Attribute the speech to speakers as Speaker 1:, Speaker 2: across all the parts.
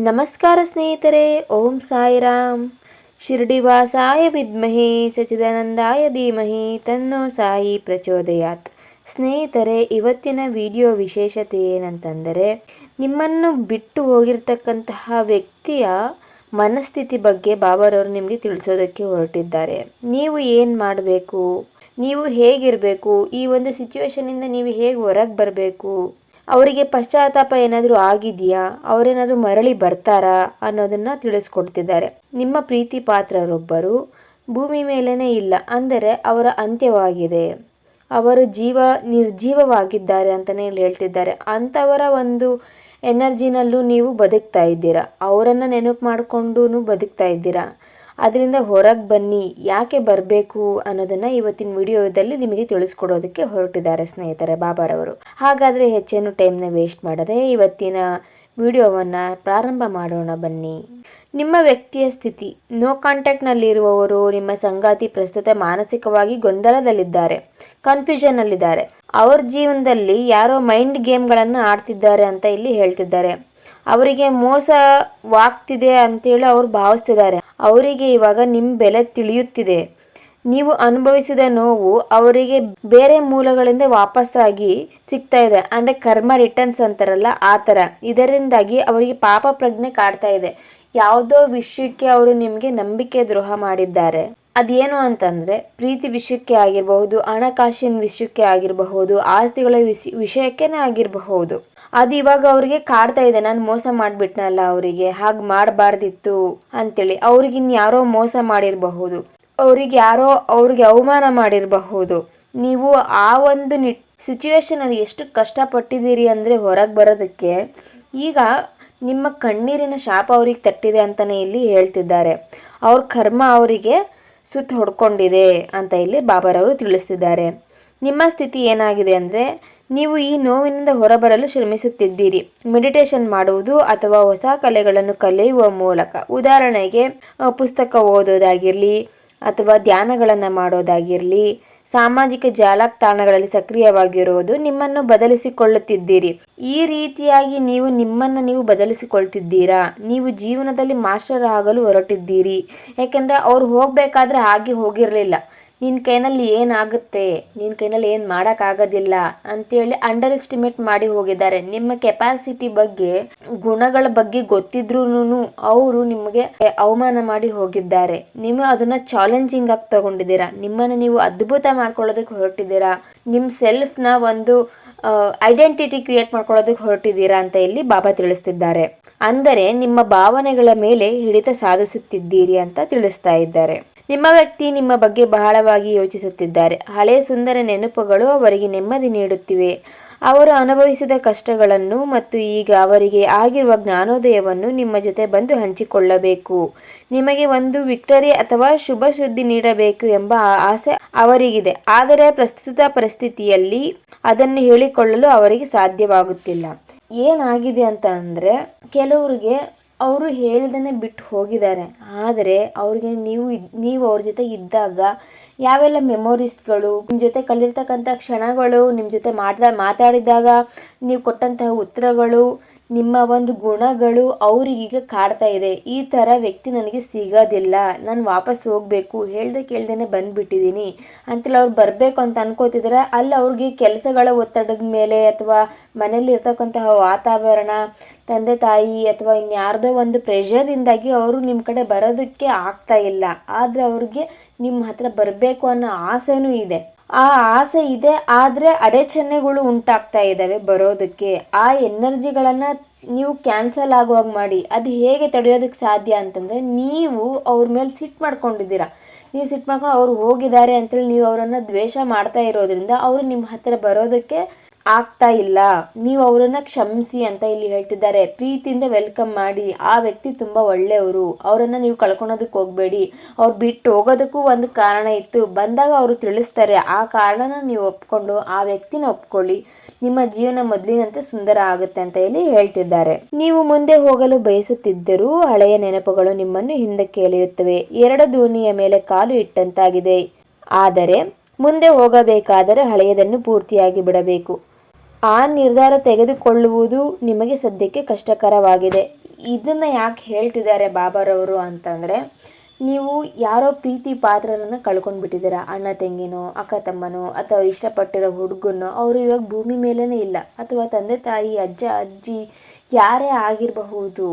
Speaker 1: ನಮಸ್ಕಾರ ಸ್ನೇಹಿತರೆ. ಓಂ ಸಾಯಿರಾಮ್. ಶಿರ್ಡಿವಾಸಾಯ ವಿದ್ಮಹಿ ಸಚ್ಚಿದಾನಂದಾಯ ಧೀಮಹಿ ತನ್ನೋ ಸಾಯಿ ಪ್ರಚೋದಯಾತ್. ಸ್ನೇಹಿತರೆ, ಇವತ್ತಿನ ವಿಡಿಯೋ ವಿಶೇಷತೆ ಏನಂತಂದರೆ, ನಿಮ್ಮನ್ನು ಬಿಟ್ಟು ಹೋಗಿರ್ತಕ್ಕಂತಹ ವ್ಯಕ್ತಿಯ ಮನಸ್ಥಿತಿ ಬಗ್ಗೆ ಬಾಬಾರವರು ನಿಮಗೆ ತಿಳಿಸೋದಕ್ಕೆ ಹೊರಟಿದ್ದಾರೆ. ನೀವು ಏನು ಮಾಡಬೇಕು, ನೀವು ಹೇಗಿರಬೇಕು, ಈ ಒಂದು ಸಿಚುವೇಶನಿಂದ ನೀವು ಹೇಗೆ ಹೊರಗೆ ಬರಬೇಕು, ಅವರಿಗೆ ಪಶ್ಚಾತ್ತಾಪ ಏನಾದರೂ ಆಗಿದೆಯಾ, ಅವರೇನಾದರೂ ಮರಳಿ ಬರ್ತಾರಾ ಅನ್ನೋದನ್ನು ತಿಳಿಸ್ಕೊಡ್ತಿದ್ದಾರೆ. ನಿಮ್ಮ ಪ್ರೀತಿ ಪಾತ್ರರೊಬ್ಬರು ಭೂಮಿ ಮೇಲೇ ಇಲ್ಲ, ಅಂದರೆ ಅವರ ಅಂತ್ಯವಾಗಿದೆ, ಅವರು ನಿರ್ಜೀವವಾಗಿದ್ದಾರೆ ಅಂತಲೇ ಹೇಳ್ತಿದ್ದಾರೆ. ಅಂಥವರ ಒಂದು ಎನರ್ಜಿನಲ್ಲೂ ನೀವು ಬದುಕ್ತಾ ಇದ್ದೀರಾ, ಅವರನ್ನು ನೆನಪು ಮಾಡಿಕೊಂಡು ಬದುಕ್ತಾ ಇದ್ದೀರಾ. ಅದರಿಂದ ಹೊರಗೆ ಬನ್ನಿ, ಯಾಕೆ ಬರಬೇಕು ಅನ್ನೋದನ್ನು ಇವತ್ತಿನ ವಿಡಿಯೋದಲ್ಲಿ ನಿಮಗೆ ತಿಳಿಸ್ಕೊಡೋದಕ್ಕೆ ಹೊರಟಿದ್ದಾರೆ ಸ್ನೇಹಿತರೆ ಬಾಬಾರವರು. ಹಾಗಾದರೆ ಹೆಚ್ಚೇನು ಟೈಮ್ನ ವೇಸ್ಟ್ ಮಾಡದೆ ಇವತ್ತಿನ ವಿಡಿಯೋವನ್ನು ಪ್ರಾರಂಭ ಮಾಡೋಣ ಬನ್ನಿ. ನಿಮ್ಮ ವ್ಯಕ್ತಿಯ ಸ್ಥಿತಿ. ನೋ ಕಾಂಟ್ಯಾಕ್ಟ್ನಲ್ಲಿರುವವರು ನಿಮ್ಮ ಸಂಗಾತಿ ಪ್ರಸ್ತುತ ಮಾನಸಿಕವಾಗಿ ಗೊಂದಲದಲ್ಲಿದ್ದಾರೆ, ಕನ್ಫ್ಯೂಷನ್ನಲ್ಲಿದ್ದಾರೆ. ಅವ್ರ ಜೀವನದಲ್ಲಿ ಯಾರೋ ಮೈಂಡ್ ಗೇಮ್ಗಳನ್ನು ಆಡ್ತಿದ್ದಾರೆ ಅಂತ ಇಲ್ಲಿ ಹೇಳ್ತಿದ್ದಾರೆ. ಅವರಿಗೆ ಮೋಸವಾಗ್ತಿದೆ ಅಂತೇಳಿ ಅವ್ರು ಭಾವಿಸ್ತಿದ್ದಾರೆ. ಅವರಿಗೆ ಇವಾಗ ನಿಮ್ಮ ಬೆಲೆ ತಿಳಿಯುತ್ತಿದೆ. ನೀವು ಅನುಭವಿಸಿದ ನೋವು ಅವರಿಗೆ ಬೇರೆ ಮೂಲಗಳಿಂದ ವಾಪಸ್ಸಾಗಿ ಸಿಗ್ತಾ ಇದೆ, ಅಂದರೆ ಕರ್ಮ ರಿಟರ್ನ್ಸ್ ಅಂತಾರಲ್ಲ ಆ ಥರ. ಇದರಿಂದಾಗಿ ಅವರಿಗೆ ಪಾಪ ಪ್ರಜ್ಞೆ ಕಾಡ್ತಾ ಇದೆ. ಯಾವುದೋ ವಿಷಯಕ್ಕೆ ಅವರು ನಿಮಗೆ ನಂಬಿಕೆ ದ್ರೋಹ ಮಾಡಿದ್ದಾರೆ. ಅದೇನು ಅಂತಂದರೆ, ಪ್ರೀತಿ ವಿಷಯಕ್ಕೆ ಆಗಿರಬಹುದು, ಹಣಕಾಸಿನ ವಿಷಯಕ್ಕೆ ಆಗಿರಬಹುದು, ಆಸ್ತಿಗಳ ವಿಷಯಕ್ಕೇ ಆಗಿರಬಹುದು. ಅದು ಇವಾಗ ಅವ್ರಿಗೆ ಕಾಡ್ತಾ ಇದೆ. ನಾನು ಮೋಸ ಮಾಡಿಬಿಟ್ನಲ್ಲ, ಅವರಿಗೆ ಹಾಗೆ ಮಾಡಬಾರ್ದಿತ್ತು ಅಂತೇಳಿ. ಅವ್ರಿಗೆ ಇನ್ಯಾರೋ ಮೋಸ ಮಾಡಿರಬಹುದು, ಅವ್ರಿಗೆ ಅವಮಾನ ಮಾಡಿರಬಹುದು. ನೀವು ಆ ಒಂದು ಸಿಚುವೇಶನಲ್ಲಿ ಎಷ್ಟು ಕಷ್ಟಪಟ್ಟಿದ್ದೀರಿ ಅಂದರೆ ಹೊರಗೆ ಬರೋದಕ್ಕೆ, ಈಗ ನಿಮ್ಮ ಕಣ್ಣೀರಿನ ಶಾಪ ಅವ್ರಿಗೆ ತಟ್ಟಿದೆ ಅಂತಲೇ ಇಲ್ಲಿ ಹೇಳ್ತಿದ್ದಾರೆ. ಅವ್ರ ಕರ್ಮ ಅವರಿಗೆ ಸುತ್ತ ಹೊಡ್ಕೊಂಡಿದೆ ಅಂತ ಇಲ್ಲಿ ಬಾಬಾರವರು ತಿಳಿಸ್ತಿದ್ದಾರೆ. ನಿಮ್ಮ ಸ್ಥಿತಿ ಏನಾಗಿದೆ ಅಂದರೆ, ನೀವು ಈ ನೋವಿನಿಂದ ಹೊರಬರಲು ಶ್ರಮಿಸುತ್ತಿದ್ದೀರಿ. ಮೆಡಿಟೇಷನ್ ಮಾಡುವುದು ಅಥವಾ ಹೊಸ ಕಲೆಗಳನ್ನು ಕಲಿಯುವ ಮೂಲಕ, ಉದಾಹರಣೆಗೆ ಪುಸ್ತಕ ಓದೋದಾಗಿರಲಿ ಅಥವಾ ಧ್ಯಾನಗಳನ್ನು ಮಾಡೋದಾಗಿರಲಿ, ಸಾಮಾಜಿಕ ಜಾಲತಾಣಗಳಲ್ಲಿ ಸಕ್ರಿಯವಾಗಿರುವುದು ನಿಮ್ಮನ್ನು ಬದಲಿಸಿಕೊಳ್ಳುತ್ತಿದ್ದೀರಿ. ಈ ರೀತಿಯಾಗಿ ನೀವು ನಿಮ್ಮನ್ನು ನೀವು ಬದಲಿಸಿಕೊಳ್ತಿದ್ದೀರಾ. ನೀವು ಜೀವನದಲ್ಲಿ ಮಾಸ್ಟರ್ ಆಗಲು ಹೊರಟಿದ್ದೀರಿ. ಯಾಕೆಂದರೆ ಅವ್ರು ಹೋಗಬೇಕಾದ್ರೆ ಹಾಗೆ ಹೋಗಿರಲಿಲ್ಲ. ನಿನ್ನ ಕೈನಲ್ಲಿ ಏನಾಗುತ್ತೆ, ನಿನ್ನ ಕೈನಲ್ಲಿ ಏನು ಮಾಡೋಕ್ಕಾಗೋದಿಲ್ಲ ಅಂತೇಳಿ ಅಂಡರ್ ಎಸ್ಟಿಮೇಟ್ ಮಾಡಿ ಹೋಗಿದ್ದಾರೆ. ನಿಮ್ಮ ಕೆಪಾಸಿಟಿ ಬಗ್ಗೆ, ಗುಣಗಳ ಬಗ್ಗೆ ಗೊತ್ತಿದ್ರೂ ಅವರು ನಿಮಗೆ ಅವಮಾನ ಮಾಡಿ ಹೋಗಿದ್ದಾರೆ. ನೀವು ಅದನ್ನು ಚಾಲೆಂಜಿಂಗ್ ಆಗಿ ತಗೊಂಡಿದ್ದೀರಾ. ನಿಮ್ಮನ್ನು ನೀವು ಅದ್ಭುತ ಮಾಡ್ಕೊಳ್ಳೋದಕ್ಕೆ ಹೊರಟಿದ್ದೀರಾ. ನಿಮ್ಮ ಸೆಲ್ಫ್ನ ಒಂದು ಐಡೆಂಟಿಟಿ ಕ್ರಿಯೇಟ್ ಮಾಡ್ಕೊಳ್ಳೋದಕ್ಕೆ ಹೊರಟಿದ್ದೀರಾ ಅಂತ ಇಲ್ಲಿ ಬಾಬಾ ತಿಳಿಸ್ತಿದ್ದಾರೆ. ಅಂದರೆ ನಿಮ್ಮ ಭಾವನೆಗಳ ಮೇಲೆ ಹಿಡಿತ ಸಾಧಿಸುತ್ತಿದ್ದೀರಿ ಅಂತ ತಿಳಿಸ್ತಾ ಇದ್ದಾರೆ. ನಿಮ್ಮ ವ್ಯಕ್ತಿ ನಿಮ್ಮ ಬಗ್ಗೆ ಬಹಳವಾಗಿ ಯೋಚಿಸುತ್ತಿದ್ದಾರೆ. ಹಳೆಯ ಸುಂದರ ನೆನಪುಗಳು ಅವರಿಗೆ ನೆಮ್ಮದಿ ನೀಡುತ್ತಿವೆ. ಅವರು ಅನುಭವಿಸಿದ ಕಷ್ಟಗಳನ್ನು ಮತ್ತು ಈಗ ಅವರಿಗೆ ಆಗಿರುವ ಜ್ಞಾನೋದಯವನ್ನು ನಿಮ್ಮ ಜೊತೆ ಬಂದು ಹಂಚಿಕೊಳ್ಳಬೇಕು. ನಿಮಗೆ ಒಂದು ವಿಕ್ಟರಿ ಅಥವಾ ಶುಭ ಸುದ್ದಿ ನೀಡಬೇಕು ಎಂಬ ಆಸೆ ಅವರಿಗಿದೆ. ಆದರೆ ಪ್ರಸ್ತುತ ಪರಿಸ್ಥಿತಿಯಲ್ಲಿ ಅದನ್ನು ಹೇಳಿಕೊಳ್ಳಲು ಅವರಿಗೆ ಸಾಧ್ಯವಾಗುತ್ತಿಲ್ಲ. ಏನಾಗಿದೆ ಅಂತ ಅಂದರೆ, ಕೆಲವರಿಗೆ ಅವರು ಹೇಳ್ದೇ ಬಿಟ್ಟು ಹೋಗಿದ್ದಾರೆ. ಆದರೆ ಅವ್ರಿಗೆ ನೀವು ಅವ್ರ ಜೊತೆ ಇದ್ದಾಗ ಯಾವೆಲ್ಲ ಮೆಮೊರೀಸ್ಗಳು, ನಿಮ್ಮ ಜೊತೆ ಕಳೆದಿರ್ತಕ್ಕಂಥ ಕ್ಷಣಗಳು, ನಿಮ್ಮ ಜೊತೆ ಮಾತಾಡಿದಾಗ ನೀವು ಕೊಟ್ಟಂತಹ ಉತ್ತರಗಳು, ನಿಮ್ಮ ಒಂದು ಗುಣಗಳು ಅವರಿಗೀಗ ಕಾಡ್ತಾ ಇದೆ. ಈ ಥರ ವ್ಯಕ್ತಿ ನನಗೆ ಸಿಗೋದಿಲ್ಲ, ನಾನು ವಾಪಸ್ ಹೋಗಬೇಕು, ಹೇಳ್ದೆ ಕೇಳ್ದೇ ಬಂದುಬಿಟ್ಟಿದ್ದೀನಿ ಅಂತೇಳಿ ಅವ್ರು ಬರಬೇಕು ಅಂತ ಅನ್ಕೋತಿದ್ದಾರೆ. ಅಲ್ಲಿ ಅವ್ರಿಗೆ ಕೆಲಸಗಳ ಒತ್ತಡದ ಮೇಲೆ ಅಥವಾ ಮನೇಲಿ ಇರ್ತಕ್ಕಂತಹ ವಾತಾವರಣ, ತಂದೆ ತಾಯಿ ಅಥವಾ ಇನ್ಯಾರ್ದೋ ಒಂದು ಪ್ರೆಷರಿಂದಾಗಿ ಅವರು ನಿಮ್ಮ ಕಡೆ ಬರೋದಕ್ಕೆ ಆಗ್ತಾ ಇಲ್ಲ. ಆದರೆ ಅವ್ರಿಗೆ ನಿಮ್ಮ ಹತ್ರ ಬರಬೇಕು ಅನ್ನೋ ಆಸೆನೂ ಇದೆ. ಆ ಆಸೆ ಇದೆ, ಆದರೆ ಅಡಚಣೆಗಳು ಉಂಟಾಗ್ತಾ ಇದ್ದಾವೆ ಬರೋದಕ್ಕೆ. ಆ ಎನರ್ಜಿಗಳನ್ನು ನೀವು ಕ್ಯಾನ್ಸಲ್ ಆಗುವಾಗ ಮಾಡಿ. ಅದು ಹೇಗೆ ತಡೆಯೋದಕ್ಕೆ ಸಾಧ್ಯ ಅಂತಂದರೆ, ನೀವು ಅವ್ರ ಮೇಲೆ ಸಿಟ್ಟು ಮಾಡ್ಕೊಂಡಿದ್ದೀರಾ. ನೀವು ಸಿಟ್ಟು ಮಾಡ್ಕೊಂಡು ಅವ್ರು ಹೋಗಿದ್ದಾರೆ ಅಂತೇಳಿ ನೀವು ಅವರನ್ನು ದ್ವೇಷ ಮಾಡ್ತಾ ಇರೋದ್ರಿಂದ ಅವರು ನಿಮ್ಮ ಹತ್ರ ಬರೋದಕ್ಕೆ ಆಗ್ತಾ ಇಲ್ಲ. ನೀವು ಅವರನ್ನು ಕ್ಷಮಿಸಿ ಅಂತ ಇಲ್ಲಿ ಹೇಳ್ತಿದ್ದಾರೆ. ಪ್ರೀತಿಯಿಂದ ವೆಲ್ಕಮ್ ಮಾಡಿ. ಆ ವ್ಯಕ್ತಿ ತುಂಬ ಒಳ್ಳೆಯವರು, ಅವರನ್ನು ನೀವು ಕಳ್ಕೊಳೋದಕ್ಕೆ ಹೋಗಬೇಡಿ. ಅವ್ರು ಬಿಟ್ಟು ಹೋಗೋದಕ್ಕೂ ಒಂದು ಕಾರಣ ಇತ್ತು, ಬಂದಾಗ ಅವರು ತಿಳಿಸ್ತಾರೆ. ಆ ಕಾರಣನ ನೀವು ಒಪ್ಕೊಂಡು ಆ ವ್ಯಕ್ತಿನ ಒಪ್ಕೊಳ್ಳಿ. ನಿಮ್ಮ ಜೀವನ ಮೊದಲಿನಂತೆ ಸುಂದರ ಆಗುತ್ತೆ ಅಂತ ಇಲ್ಲಿ ಹೇಳ್ತಿದ್ದಾರೆ. ನೀವು ಮುಂದೆ ಹೋಗಲು ಬಯಸುತ್ತಿದ್ದರೂ ಹಳೆಯ ನೆನಪುಗಳು ನಿಮ್ಮನ್ನು ಹಿಂದಕ್ಕೆ ಎಳೆಯುತ್ತವೆ. ಎರಡು ದೋಣಿಯ ಮೇಲೆ ಕಾಲು ಇಟ್ಟಂತಾಗಿದೆ. ಆದರೆ ಮುಂದೆ ಹೋಗಬೇಕಾದರೆ ಹಳೆಯದನ್ನು ಪೂರ್ತಿಯಾಗಿ ಬಿಡಬೇಕು. ಆ ನಿರ್ಧಾರ ತೆಗೆದುಕೊಳ್ಳುವುದು ನಿಮಗೆ ಸದ್ಯಕ್ಕೆ ಕಷ್ಟಕರವಾಗಿದೆ. ಇದನ್ನು ಯಾಕೆ ಹೇಳ್ತಿದ್ದಾರೆ ಬಾಬಾರವರು ಅಂತಂದರೆ, ನೀವು ಯಾರೋ ಪ್ರೀತಿ ಪಾತ್ರರನ್ನು ಕಳ್ಕೊಂಡ್ಬಿಟ್ಟಿದ್ದೀರಾ, ಅಣ್ಣ ತಂಗಿನೋ ಅಕ್ಕ ತಮ್ಮನೋ ಅಥವಾ ಇಷ್ಟಪಟ್ಟಿರೋ ಹುಡುಗನೋ, ಅವರು ಇವಾಗ ಭೂಮಿ ಮೇಲೇ ಇಲ್ಲ, ಅಥವಾ ತಂದೆ ತಾಯಿ ಅಜ್ಜ ಅಜ್ಜಿ ಯಾರೇ ಆಗಿರಬಹುದು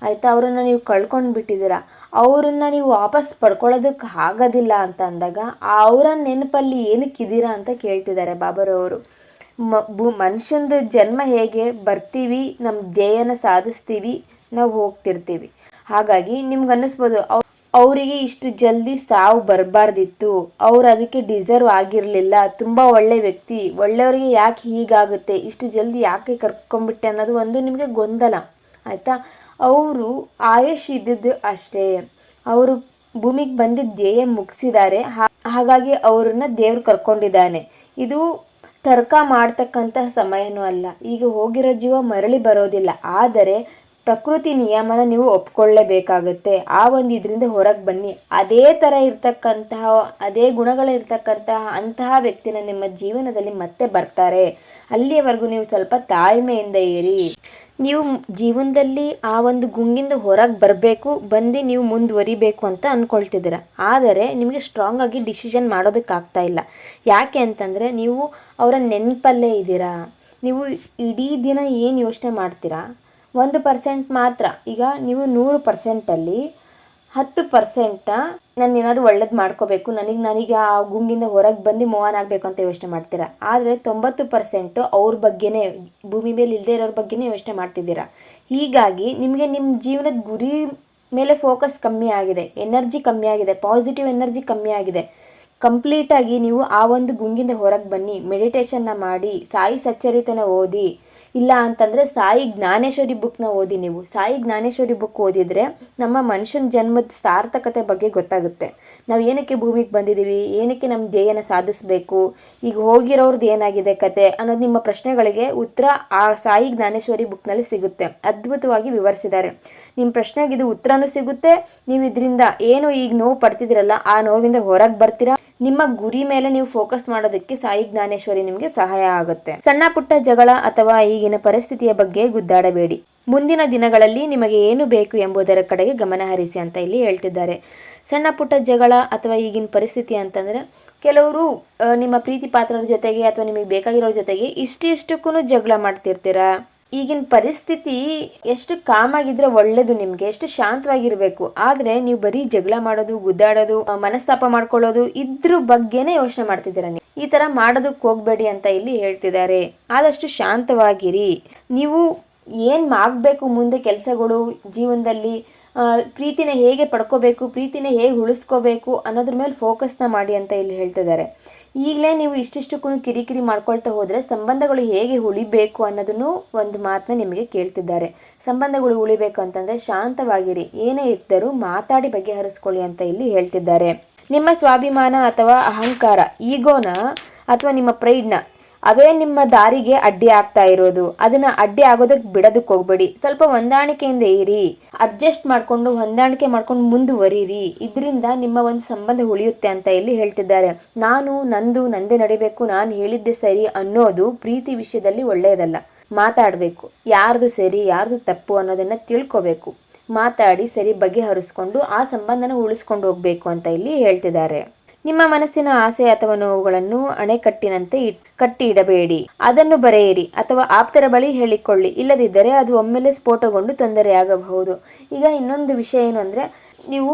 Speaker 1: ಆಯಿತಾ, ಅವರನ್ನು ನೀವು ಕಳ್ಕೊಂಡ್ಬಿಟ್ಟಿದ್ದೀರಾ. ಅವರನ್ನು ನೀವು ವಾಪಸ್ ಪಡ್ಕೊಳ್ಳೋದಕ್ಕೆ ಆಗೋದಿಲ್ಲ ಅಂತ ಅಂದಾಗ ಅವರ ನೆನಪಲ್ಲಿ ಏನಕ್ಕಿದ್ದೀರಾ ಅಂತ ಕೇಳ್ತಿದ್ದಾರೆ ಬಾಬಾರವರು. ಮನುಷ್ಯಂದು ಜನ್ಮ ಹೇಗೆ, ಬರ್ತೀವಿ, ನಮ್ಮ ಧ್ಯೇಯನ ಸಾಧಿಸ್ತೀವಿ, ನಾವು ಹೋಗ್ತಿರ್ತೀವಿ. ಹಾಗಾಗಿ ನಿಮ್ಗೆ ಅನ್ನಿಸ್ಬೋದು ಅವರಿಗೆ ಇಷ್ಟು ಜಲ್ದಿ ಸಾವು ಬರಬಾರ್ದಿತ್ತು, ಅವ್ರು ಅದಕ್ಕೆ ಡಿಸರ್ವ್ ಆಗಿರಲಿಲ್ಲ, ತುಂಬ ಒಳ್ಳೆ ವ್ಯಕ್ತಿ, ಒಳ್ಳೆಯವರಿಗೆ ಯಾಕೆ ಹೀಗಾಗುತ್ತೆ, ಇಷ್ಟು ಜಲ್ದಿ ಯಾಕೆ ಕರ್ಕೊಂಡ್ಬಿಟ್ಟೆ ಅನ್ನೋದು ಒಂದು ನಿಮಗೆ ಗೊಂದಲ ಆಯಿತಾ. ಅವರು ಆಯುಷ್ ಇದ್ದಿದ್ದು ಅಷ್ಟೇ, ಅವರು ಭೂಮಿಗೆ ಬಂದಿದ್ದ ಧ್ಯೇಯ ಮುಗಿಸಿದ್ದಾರೆ, ಹಾಗಾಗಿ ಅವ್ರನ್ನ ದೇವ್ರು ಕರ್ಕೊಂಡಿದ್ದಾನೆ. ಇದು ತರ್ಕ ಮಾಡ್ತಕ್ಕಂಥ ಸಮಯನೂ ಅಲ್ಲ. ಈಗ ಹೋಗಿರೋ ಜೀವ ಮರಳಿ ಬರೋದಿಲ್ಲ, ಆದರೆ ಪ್ರಕೃತಿ ನಿಯಮನ ನೀವು ಒಪ್ಕೊಳ್ಳೇಬೇಕಾಗುತ್ತೆ. ಆ ಒಂದು ಇದರಿಂದ ಹೊರಗೆ ಬನ್ನಿ. ಅದೇ ಥರ ಇರ್ತಕ್ಕಂತಹ, ಅದೇ ಗುಣಗಳಿರ್ತಕ್ಕಂತಹ ಅಂತಹ ವ್ಯಕ್ತಿನ ನಿಮ್ಮ ಜೀವನದಲ್ಲಿ ಮತ್ತೆ ಬರ್ತಾರೆ. ಅಲ್ಲಿಯವರೆಗೂ ನೀವು ಸ್ವಲ್ಪ ತಾಳ್ಮೆಯಿಂದ ಇರಿ. ನೀವು ಜೀವನದಲ್ಲಿ ಆ ಒಂದು ಗುಂಗಿಂದ ಹೊರಗೆ ಬರಬೇಕು, ಬಂದು ನೀವು ಮುಂದುವರಿಬೇಕು ಅಂತ ಅಂದ್ಕೊಳ್ತಿದ್ದೀರ. ಆದರೆ ನಿಮಗೆ ಸ್ಟ್ರಾಂಗ್ ಆಗಿ ಡಿಸಿಷನ್ ಮಾಡೋದಕ್ಕಾಗ್ತಾ ಇಲ್ಲ. ಯಾಕೆ ಅಂತಂದರೆ ನೀವು ಅವರ ನೆನಪಲ್ಲೇ ಇದ್ದೀರಾ. ನೀವು ಇಡೀ ದಿನ ಏನು ಯೋಚನೆ ಮಾಡ್ತೀರಾ, 1% ಮಾತ್ರ. ಈಗ ನೀವು 100%ಅಲ್ಲಿ 10% ನಾನು ಏನಾದರೂ ಒಳ್ಳೇದು ಮಾಡ್ಕೋಬೇಕು, ನನಗೆ ಆ ಗುಂಗಿಂದ ಹೊರಗೆ ಬಂದು ಮೂವ್ ಆನ್ ಆಗಬೇಕು ಅಂತ ಯೋಚನೆ ಮಾಡ್ತೀರಾ. ಆದರೆ 90% ಅವ್ರ ಬಗ್ಗೆನೇ, ಭೂಮಿ ಮೇಲೆ ಇಲ್ಲದೆ ಇರೋರ ಬಗ್ಗೆನೇ ಯೋಚನೆ ಮಾಡ್ತಿದ್ದೀರಾ. ಹೀಗಾಗಿ ನಿಮಗೆ ನಿಮ್ಮ ಜೀವನದ ಗುರಿ ಮೇಲೆ ಫೋಕಸ್ ಕಮ್ಮಿ ಆಗಿದೆ, ಎನರ್ಜಿ ಕಮ್ಮಿ ಆಗಿದೆ, ಪಾಸಿಟಿವ್ ಎನರ್ಜಿ ಕಮ್ಮಿ ಆಗಿದೆ. ಕಂಪ್ಲೀಟಾಗಿ ನೀವು ಆ ಒಂದು ಗುಂಗಿಂದ ಹೊರಗೆ ಬನ್ನಿ, ಮೆಡಿಟೇಷನ್ನ ಮಾಡಿ, ಸಾಯಿ ಸಚ್ಚರಿತನ ಓದಿ, ಇಲ್ಲ ಅಂತಂದರೆ ಸಾಯಿ ಜ್ಞಾನೇಶ್ವರಿ ಬುಕ್ನ ಓದಿ. ನೀವು ಸಾಯಿ ಜ್ಞಾನೇಶ್ವರಿ ಬುಕ್ ಓದಿದರೆ ನಮ್ಮ ಮನುಷ್ಯನ ಜನ್ಮದ ಸಾರ್ಥಕತೆ ಬಗ್ಗೆ ಗೊತ್ತಾಗುತ್ತೆ. ನಾವು ಏನಕ್ಕೆ ಭೂಮಿಗೆ ಬಂದಿದ್ದೀವಿ, ಏನಕ್ಕೆ ನಮ್ಮ ಧ್ಯೇಯನ ಸಾಧಿಸಬೇಕು, ಈಗ ಹೋಗಿರೋರ್ದು ಏನಾಗಿದೆ ಕತೆ ಅನ್ನೋದು ನಿಮ್ಮ ಪ್ರಶ್ನೆಗಳಿಗೆ ಉತ್ತರ ಆ ಸಾಯಿ ಜ್ಞಾನೇಶ್ವರಿ ಬುಕ್ನಲ್ಲಿ ಸಿಗುತ್ತೆ. ಅದ್ಭುತವಾಗಿ ವಿವರಿಸಿದ್ದಾರೆ. ನಿಮ್ಮ ಪ್ರಶ್ನೆಗೆ ಇದು ಉತ್ತರನೂ ಸಿಗುತ್ತೆ. ನೀವು ಇದರಿಂದ ಏನು ಈಗ ನೋವು ಪಡ್ತಿದ್ದೀರಲ್ಲ, ಆ ನೋವಿಂದ ಹೊರಗೆ ಬರ್ತೀರಾ. ನಿಮ್ಮ ಗುರಿ ಮೇಲೆ ನೀವು ಫೋಕಸ್ ಮಾಡೋದಕ್ಕೆ ಸಾಯಿ ಜ್ಞಾನೇಶ್ವರಿ ನಿಮಗೆ ಸಹಾಯ ಆಗುತ್ತೆ. ಸಣ್ಣ ಪುಟ್ಟ ಜಗಳ ಅಥವಾ ಈಗಿನ ಪರಿಸ್ಥಿತಿಯ ಬಗ್ಗೆ ಗುದ್ದಾಡಬೇಡಿ. ಮುಂದಿನ ದಿನಗಳಲ್ಲಿ ನಿಮಗೆ ಏನು ಬೇಕು ಎಂಬುದರ ಕಡೆಗೆ ಗಮನ ಹರಿಸಿ ಅಂತ ಇಲ್ಲಿ ಹೇಳ್ತಿದ್ದಾರೆ. ಸಣ್ಣ ಪುಟ್ಟ ಜಗಳ ಅಥವಾ ಈಗಿನ ಪರಿಸ್ಥಿತಿ ಅಂತಂದರೆ, ಕೆಲವರು ನಿಮ್ಮ ಪ್ರೀತಿ ಪಾತ್ರರ ಜೊತೆಗೆ ಅಥವಾ ನಿಮಗೆ ಬೇಕಾಗಿರೋರ ಜೊತೆಗೆ ಇಷ್ಟಕ್ಕೂ ಜಗಳ ಮಾಡ್ತಿರ್ತೀರಾ. ಈಗಿನ ಪರಿಸ್ಥಿತಿ ಎಷ್ಟು ಕಾಮಾಗಿದ್ರೆ ಒಳ್ಳೇದು, ನಿಮಗೆ ಎಷ್ಟು ಶಾಂತವಾಗಿರಬೇಕು. ಆದರೆ ನೀವು ಬರೀ ಜಗಳ ಮಾಡೋದು, ಗುದ್ದಾಡೋದು, ಮನಸ್ತಾಪ ಮಾಡ್ಕೊಳ್ಳೋದು, ಇದ್ರ ಬಗ್ಗೆನೇ ಯೋಚನೆ ಮಾಡ್ತಿದ್ದೀರಾ. ನೀವು ಈ ಥರ ಮಾಡೋದಕ್ಕೆ ಹೋಗಬೇಡಿ ಅಂತ ಇಲ್ಲಿ ಹೇಳ್ತಿದ್ದಾರೆ. ಆದಷ್ಟು ಶಾಂತವಾಗಿರಿ. ನೀವು ಏನು ಮಾಡಬೇಕು ಮುಂದೆ ಕೆಲಸಗಳು ಜೀವನದಲ್ಲಿ, ಪ್ರೀತಿನ ಹೇಗೆ ಪಡ್ಕೋಬೇಕು, ಪ್ರೀತಿನ ಹೇಗೆ ಉಳಿಸ್ಕೋಬೇಕು ಅನ್ನೋದ್ರ ಮೇಲೆ ಫೋಕಸ್ನ ಮಾಡಿ ಅಂತ ಇಲ್ಲಿ ಹೇಳ್ತಿದ್ದಾರೆ. ಈಗಲೇ ನೀವು ಇಷ್ಟಿಷ್ಟಕ್ಕೂ ಕಿರಿಕಿರಿ ಮಾಡ್ಕೊಳ್ತಾ ಹೋದರೆ ಸಂಬಂಧಗಳು ಹೇಗೆ ಉಳಿಬೇಕು ಅನ್ನೋದನ್ನು ಒಂದು ಮಾತನ್ನ ನಿಮಗೆ ಕೇಳ್ತಿದ್ದಾರೆ. ಸಂಬಂಧಗಳು ಉಳಿಬೇಕು ಅಂತಂದರೆ ಶಾಂತವಾಗಿರಿ, ಏನೇ ಇದ್ದರೂ ಮಾತಾಡಿ ಬಗೆಹರಿಸ್ಕೊಳ್ಳಿ ಅಂತ ಇಲ್ಲಿ ಹೇಳ್ತಿದ್ದಾರೆ. ನಿಮ್ಮ ಸ್ವಾಭಿಮಾನ ಅಥವಾ ಅಹಂಕಾರ, ಈಗೋನ ಅಥವಾ ನಿಮ್ಮ ಪ್ರೈಡ್ನ, ಅವೇ ನಿಮ್ಮ ದಾರಿಗೆ ಅಡ್ಡಿ ಆಗ್ತಾ ಇರೋದು. ಅದನ್ನ ಅಡ್ಡಿ ಆಗೋದಕ್ಕೆ ಬಿಡೋದಕ್ಕೆ ಹೋಗ್ಬೇಡಿ. ಸ್ವಲ್ಪ ಹೊಂದಾಣಿಕೆಯಿಂದ ಇರಿ, ಅಡ್ಜಸ್ಟ್ ಮಾಡಿಕೊಂಡು ಹೊಂದಾಣಿಕೆ ಮಾಡ್ಕೊಂಡು ಮುಂದುವರಿರಿ. ಇದರಿಂದ ನಿಮ್ಮ ಒಂದು ಸಂಬಂಧ ಉಳಿಯುತ್ತೆ ಅಂತ ಇಲ್ಲಿ ಹೇಳ್ತಿದ್ದಾರೆ. ನಂದೇ ನಡಿಬೇಕು, ನಾನು ಹೇಳಿದ್ದೆ ಸರಿ ಅನ್ನೋದು ಪ್ರೀತಿ ವಿಷಯದಲ್ಲಿ ಒಳ್ಳೆಯದಲ್ಲ. ಮಾತಾಡಬೇಕು, ಯಾರ್ದು ಸರಿ ಯಾರ್ದು ತಪ್ಪು ಅನ್ನೋದನ್ನ ತಿಳ್ಕೋಬೇಕು. ಮಾತಾಡಿ ಸರಿ ಬಗೆಹರಿಸ್ಕೊಂಡು ಆ ಸಂಬಂಧನ ಉಳಿಸ್ಕೊಂಡು ಹೋಗ್ಬೇಕು ಅಂತ ಇಲ್ಲಿ ಹೇಳ್ತಿದ್ದಾರೆ. ನಿಮ್ಮ ಮನಸ್ಸಿನ ಆಸೆ ಅಥವಾ ನೋವುಗಳನ್ನು ಅಣೆಕಟ್ಟಿನಂತೆ ಕಟ್ಟಿ ಇಡಬೇಡಿ. ಅದನ್ನು ಬರೆಯಿರಿ ಅಥವಾ ಆಪ್ತರ ಬಳಿ ಹೇಳಿಕೊಳ್ಳಿ. ಇಲ್ಲದಿದ್ದರೆ ಅದು ಒಮ್ಮೆಲೆ ಸ್ಫೋಟಗೊಂಡು ತೊಂದರೆಯಾಗಬಹುದು. ಈಗ ಇನ್ನೊಂದು ವಿಷಯ ಏನು ಅಂದರೆ, ನೀವು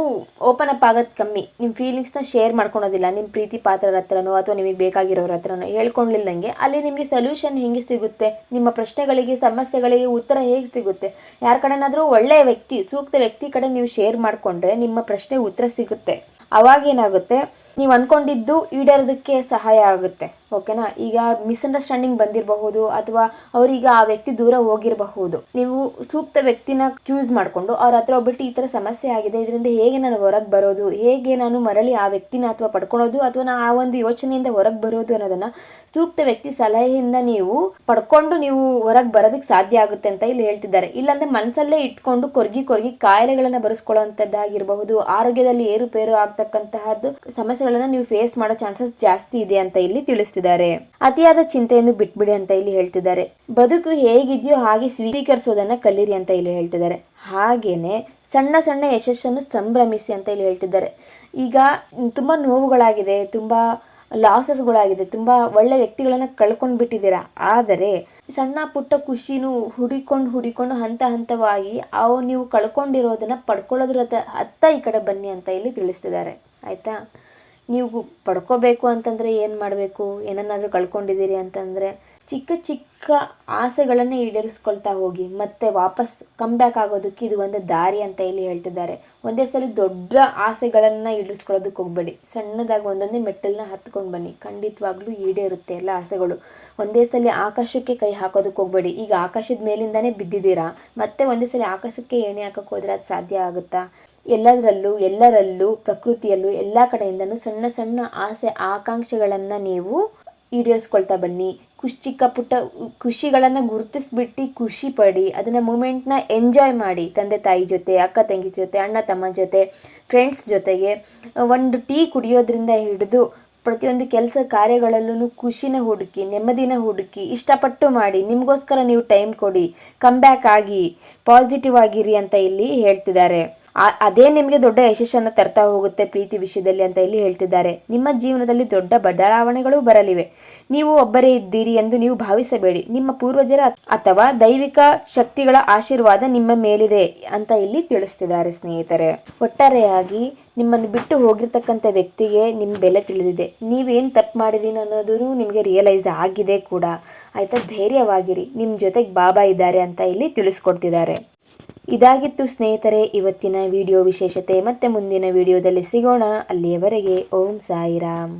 Speaker 1: ಓಪನ್ ಅಪ್ ಆಗೋದು ಕಮ್ಮಿ. ನಿಮ್ಮ ಫೀಲಿಂಗ್ಸ್ನ ಶೇರ್ ಮಾಡ್ಕೊಳೋದಿಲ್ಲ. ನಿಮ್ಮ ಪ್ರೀತಿ ಪಾತ್ರರ ಹತ್ರನೋ ಅಥವಾ ನಿಮಗೆ ಬೇಕಾಗಿರೋರ ಹತ್ರನೋ ಹೇಳ್ಕೊಂಡಿಲ್ದಂಗೆ ಅಲ್ಲಿ ನಿಮಗೆ ಸೊಲ್ಯೂಷನ್ ಹೆಂಗೆ ಸಿಗುತ್ತೆ, ನಿಮ್ಮ ಪ್ರಶ್ನೆಗಳಿಗೆ ಸಮಸ್ಯೆಗಳಿಗೆ ಉತ್ತರ ಹೇಗೆ ಸಿಗುತ್ತೆ. ಯಾರ ಕಡೆನಾದರೂ ಒಳ್ಳೆಯ ವ್ಯಕ್ತಿ, ಸೂಕ್ತ ವ್ಯಕ್ತಿ ಕಡೆ ನೀವು ಶೇರ್ ಮಾಡಿಕೊಂಡ್ರೆ ನಿಮ್ಮ ಪ್ರಶ್ನೆಗೆ ಉತ್ತರ ಸಿಗುತ್ತೆ. ಅವಾಗೇನಾಗುತ್ತೆ, ನೀವು ಅಂದ್ಕೊಂಡಿದ್ದು ಈಡೇರೋದಕ್ಕೆ ಸಹಾಯ ಆಗುತ್ತೆ. ಓಕೆನಾ. ಈಗ ಮಿಸ್ಅಂಡರ್ಸ್ಟ್ಯಾಂಡಿಂಗ್ ಬಂದಿರಬಹುದು ಅಥವಾ ಅವರೀಗ ಆ ವ್ಯಕ್ತಿ ದೂರ ಹೋಗಿರಬಹುದು. ನೀವು ಸೂಕ್ತ ವ್ಯಕ್ತಿನ ಚೂಸ್ ಮಾಡಿಕೊಂಡು ಅವ್ರ ಹತ್ರ ಹೋಗ್ಬಿಟ್ಟು ಈ ಥರ ಸಮಸ್ಯೆ ಆಗಿದೆ, ಇದರಿಂದ ಹೇಗೆ ನಾನು ಹೊರಗೆ ಬರೋದು, ಹೇಗೆ ನಾನು ಮರಳಿ ಆ ವ್ಯಕ್ತಿನ ಅಥವಾ ಪಡ್ಕೊಳ್ಳೋದು ಅಥವಾ ಆ ಒಂದು ಯೋಚನೆಯಿಂದ ಹೊರಗೆ ಬರೋದು ಅನ್ನೋದನ್ನ ಸೂಕ್ತ ವ್ಯಕ್ತಿ ಸಲಹೆಯಿಂದ ನೀವು ಪಡ್ಕೊಂಡು ನೀವು ಹೊರಗೆ ಬರೋದಕ್ಕೆ ಸಾಧ್ಯ ಆಗುತ್ತೆ ಅಂತ ಇಲ್ಲಿ ಹೇಳ್ತಿದ್ದಾರೆ. ಇಲ್ಲಾಂದ್ರೆ ಮನಸ್ಸಲ್ಲೇ ಇಟ್ಕೊಂಡು ಕೊರ್ಗಿ ಕಾಯಿಲೆಗಳನ್ನ ಬರೆಸ್ಕೊಳ್ಳೋಂಥದ್ದಾಗಿರಬಹುದು, ಆರೋಗ್ಯದಲ್ಲಿ ಏರುಪೇರು ಆಗ್ತಕ್ಕಂತಹದ್ದು ಸಮಸ್ಯೆಗಳನ್ನ ನೀವು ಫೇಸ್ ಮಾಡೋ ಚಾನ್ಸಸ್ ಜಾಸ್ತಿ ಇದೆ ಅಂತ ಇಲ್ಲಿ ತಿಳಿಸ್ತಿದ್ದಾರೆ. ತಿಳಿಸ್ತಿದ್ದಾರೆ. ಅತಿಯಾದ ಚಿಂತೆಯನ್ನು ಬಿಟ್ಬಿಡಿ ಅಂತ ಇಲ್ಲಿ ಹೇಳ್ತಿದ್ದಾರೆ. ಬದುಕು ಹೇಗಿದೆಯೋ ಹಾಗೆ ಸ್ವೀಕರಿಸೋದನ್ನ ಕಲೀರಿ ಅಂತ ಇಲ್ಲಿ ಹೇಳ್ತಿದ್ದಾರೆ. ಹಾಗೇನೆ ಸಣ್ಣ ಸಣ್ಣ ಯಶಸ್ಸನ್ನು ಸಂಭ್ರಮಿಸಿ ಅಂತ ಇಲ್ಲಿ ಹೇಳ್ತಿದ್ದಾರೆ. ಈಗ ತುಂಬ ನೋವುಗಳಾಗಿದೆ, ತುಂಬ ಲಾಸಸ್ಗಳಾಗಿದೆ, ತುಂಬ ಒಳ್ಳೆ ವ್ಯಕ್ತಿಗಳನ್ನು ಕಳ್ಕೊಂಡು ಬಿಟ್ಟಿದ್ದೀರಾ. ಆದರೆ ಸಣ್ಣ ಪುಟ್ಟ ಖುಷಿನೂ ಹುಡಿಕೊಂಡು ಹಂತ ಹಂತವಾಗಿ ನೀವು ಕಳ್ಕೊಂಡಿರೋದನ್ನು ಪಡ್ಕೊಳ್ಳೋದ್ರ ಹತ್ತ ಈ ಕಡೆ ಬನ್ನಿ ಅಂತ ಇಲ್ಲಿ ತಿಳಿಸ್ತಿದ್ದಾರೆ. ಆಯಿತಾ? ನೀವು ಪಡ್ಕೋಬೇಕು ಅಂತಂದರೆ ಏನು ಮಾಡಬೇಕು? ಏನನ್ನಾದರೂ ಕಳ್ಕೊಂಡಿದ್ದೀರಿ ಅಂತಂದರೆ ಚಿಕ್ಕ ಚಿಕ್ಕ ಆಸೆಗಳನ್ನು ಈಡೇರಿಸ್ಕೊಳ್ತಾ ಹೋಗಿ ಮತ್ತೆ ವಾಪಸ್ ಬ್ಯಾಕ್ ಆಗೋದಕ್ಕೆ ಇದು ಒಂದು ದಾರಿ ಅಂತ ಇಲ್ಲಿ ಹೇಳ್ತಿದ್ದಾರೆ. ಒಂದೇ ಸಲ ದೊಡ್ಡ ಆಸೆಗಳನ್ನು ಈಡೇರಿಸ್ಕೊಳ್ಳೋದಕ್ಕೆ ಹೋಗಬೇಡಿ. ಸಣ್ಣದಾಗಿ ಒಂದೊಂದೇ ಮೆಟ್ಟಲನ್ನ ಹತ್ಕೊಂಡು ಬನ್ನಿ, ಖಂಡಿತವಾಗ್ಲೂ ಈಡೇರುತ್ತೆ ಎಲ್ಲ ಆಸೆಗಳು. ಒಂದೇ ಸಲ ಆಕಾಶಕ್ಕೆ ಕೈ ಹಾಕೋದಕ್ಕೆ ಹೋಗಬೇಡಿ. ಈಗ ಆಕಾಶದ ಮೇಲಿಂದಾನೇ ಬಿದ್ದಿದ್ದೀರಾ, ಮತ್ತೆ ಒಂದೇ ಸಲ ಆಕಾಶಕ್ಕೆ ಎಣ್ಣೆ ಹಾಕೋಕೆ ಹೋದರೆ ಅದು ಸಾಧ್ಯ ಆಗುತ್ತಾ? ಎಲ್ಲರಲ್ಲೂ ಪ್ರಕೃತಿಯಲ್ಲೂ ಎಲ್ಲ ಕಡೆಯಿಂದನೂ ಸಣ್ಣ ಸಣ್ಣ ಆಸೆ ಆಕಾಂಕ್ಷೆಗಳನ್ನು ನೀವು ಈಡೇರಿಸ್ಕೊಳ್ತಾ ಬನ್ನಿ. ಚಿಕ್ಕ ಪುಟ್ಟ ಖುಷಿಗಳನ್ನು ಗುರುತಿಸ್ಬಿಟ್ಟು ಖುಷಿ ಪಡಿ, ಅದನ್ನು ಮೂಮೆಂಟ್ನ ಎಂಜಾಯ್ ಮಾಡಿ. ತಂದೆ ತಾಯಿ ಜೊತೆ, ಅಕ್ಕ ತಂಗಿ ಜೊತೆ, ಅಣ್ಣ ತಮ್ಮ ಜೊತೆ, ಫ್ರೆಂಡ್ಸ್ ಜೊತೆಗೆ ಒಂದು ಟೀ ಕುಡಿಯೋದ್ರಿಂದ ಹಿಡಿದು ಪ್ರತಿಯೊಂದು ಕೆಲಸ ಕಾರ್ಯಗಳಲ್ಲೂ ಖುಷಿನ ಹುಡುಕಿ, ನೆಮ್ಮದಿನ ಹುಡುಕಿ, ಇಷ್ಟಪಟ್ಟು ಮಾಡಿ. ನಿಮಗೋಸ್ಕರ ನೀವು ಟೈಮ್ ಕೊಡಿ, ಬ್ಯಾಕ್ ಆಗಿ ಪಾಸಿಟಿವ್ ಆಗಿರಿ ಅಂತ ಇಲ್ಲಿ ಹೇಳ್ತಿದ್ದಾರೆ. ಅದೇ ನಿಮಗೆ ದೊಡ್ಡ ಯಶಸ್ಸನ್ನು ತರ್ತಾ ಹೋಗುತ್ತೆ ಪ್ರೀತಿ ವಿಷಯದಲ್ಲಿ ಅಂತ ಇಲ್ಲಿ ಹೇಳ್ತಿದ್ದಾರೆ. ನಿಮ್ಮ ಜೀವನದಲ್ಲಿ ದೊಡ್ಡ ಬದಲಾವಣೆಗಳು ಬರಲಿವೆ. ನೀವು ಒಬ್ಬರೇ ಇದ್ದೀರಿ ಎಂದು ನೀವು ಭಾವಿಸಬೇಡಿ. ನಿಮ್ಮ ಪೂರ್ವಜರ ಅಥವಾ ದೈವಿಕ ಶಕ್ತಿಗಳ ಆಶೀರ್ವಾದ ನಿಮ್ಮ ಮೇಲಿದೆ ಅಂತ ಇಲ್ಲಿ ತಿಳಿಸ್ತಿದ್ದಾರೆ ಸ್ನೇಹಿತರೆ. ಒಟ್ಟಾರೆಯಾಗಿ ನಿಮ್ಮನ್ನು ಬಿಟ್ಟು ಹೋಗಿರ್ತಕ್ಕಂಥ ವ್ಯಕ್ತಿಗೆ ನಿಮ್ಮ ಬೆಲೆ ತಿಳಿದಿದೆ. ನೀವೇನು ತಪ್ಪು ಮಾಡಿದೀನಿ ಅನ್ನೋದು ನಿಮಗೆ ರಿಯಲೈಸ್ ಆಗಿದೆ ಕೂಡ. ಆಯಿತಾ? ಧೈರ್ಯವಾಗಿರಿ, ನಿಮ್ಮ ಜೊತೆಗೆ ಬಾಬಾ ಇದ್ದಾರೆ ಅಂತ ಇಲ್ಲಿ ತಿಳಿಸ್ಕೊಡ್ತಿದ್ದಾರೆ. ಇದಾಗಿತ್ತು ಸ್ನೇಹಿತರೆ ಇವತ್ತಿನ ವಿಡಿಯೋ ವಿಶೇಷತೆ. ಮತ್ತೆ ಮುಂದಿನ ವಿಡಿಯೋದಲ್ಲಿ ಸಿಗೋಣ. ಅಲ್ಲಿಯವರೆಗೆ ಓಂ ಸಾಯಿರಾಮ್.